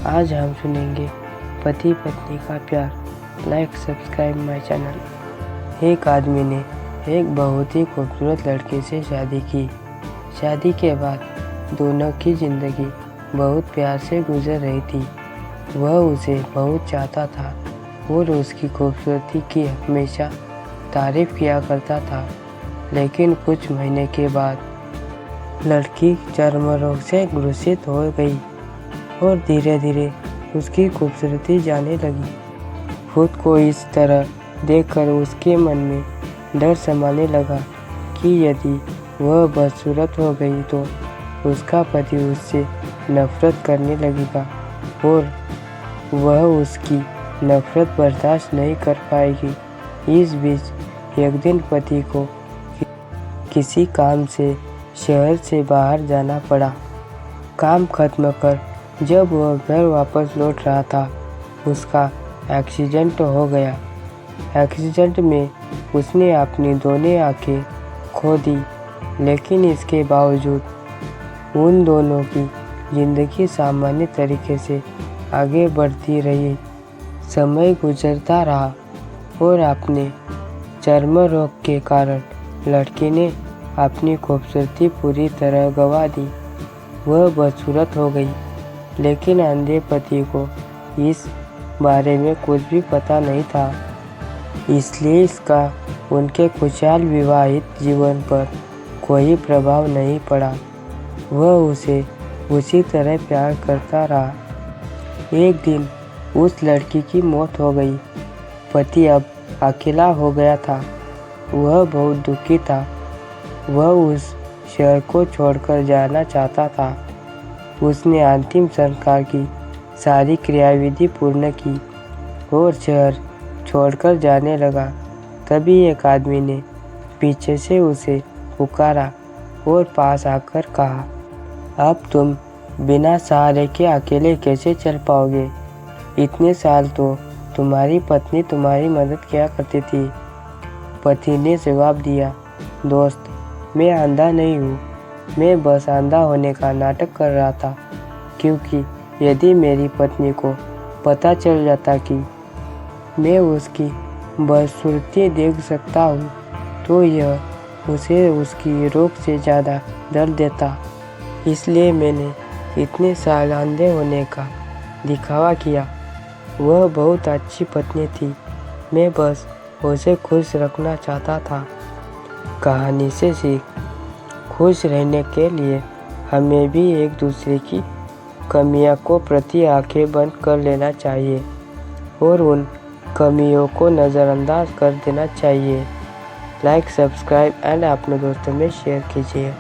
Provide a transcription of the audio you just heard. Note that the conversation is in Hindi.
आज हम सुनेंगे पति पत्नी का प्यार। Like subscribe my channel. एक आदमी ने एक बहुत ही खूबसूरत लड़की से शादी की। शादी के बाद दोनों की ज़िंदगी बहुत प्यार से गुजर रही थी। वह उसे बहुत चाहता था और उसकी खूबसूरती की हमेशा तारीफ किया करता था। लेकिन कुछ महीने के बाद लड़की चर्म रोग से ग्रसित हो गई और धीरे धीरे उसकी खूबसूरती जाने लगी। खुद को इस तरह देखकर उसके मन में डर समाने लगा कि यदि वह बदसूरत हो गई तो उसका पति उससे नफरत करने लगेगा और वह उसकी नफरत बर्दाश्त नहीं कर पाएगी। इस बीच एक दिन पति को किसी काम से शहर से बाहर जाना पड़ा। काम खत्म कर जब वह घर वापस लौट रहा था, उसका एक्सीडेंट हो गया। एक्सीडेंट में उसने अपनी दोनों आंखें खो दी, लेकिन इसके बावजूद उन दोनों की ज़िंदगी सामान्य तरीके से आगे बढ़ती रही। समय गुजरता रहा और अपने चर्म रोग के कारण लड़की ने अपनी खूबसूरती पूरी तरह गंवा दी। वह बदसूरत हो गई, लेकिन अंधे पति को इस बारे में कुछ भी पता नहीं था, इसलिए इसका उनके खुशहाल विवाहित जीवन पर कोई प्रभाव नहीं पड़ा। वह उसे उसी तरह प्यार करता रहा। एक दिन उस लड़की की मौत हो गई। पति अब अकेला हो गया था। वह बहुत दुखी था। वह उस शहर को छोड़कर जाना चाहता था। उसने अंतिम संस्कार की सारी क्रियाविधि पूर्ण की और शहर छोड़कर जाने लगा। तभी एक आदमी ने पीछे से उसे पुकारा और पास आकर कहा, अब तुम बिना सहारे के अकेले कैसे चल पाओगे? इतने साल तो तुम्हारी पत्नी तुम्हारी मदद किया करती थी। पति ने जवाब दिया, दोस्त, मैं अंधा नहीं हूँ। मैं बस अंधा होने का नाटक कर रहा था, क्योंकि यदि मेरी पत्नी को पता चल जाता कि मैं उसकी बदसूरती देख सकता हूँ, तो यह उसे उसकी रोग से ज़्यादा दर्द देता। इसलिए मैंने इतने साल अंधे होने का दिखावा किया। वह बहुत अच्छी पत्नी थी। मैं बस उसे खुश रखना चाहता था। कहानी से सीख, खुश रहने के लिए हमें भी एक दूसरे की कमियों को प्रति आंखें बंद कर लेना चाहिए और उन कमियों को नज़रअंदाज कर देना चाहिए। लाइक सब्सक्राइब एंड अपने दोस्तों में शेयर कीजिए।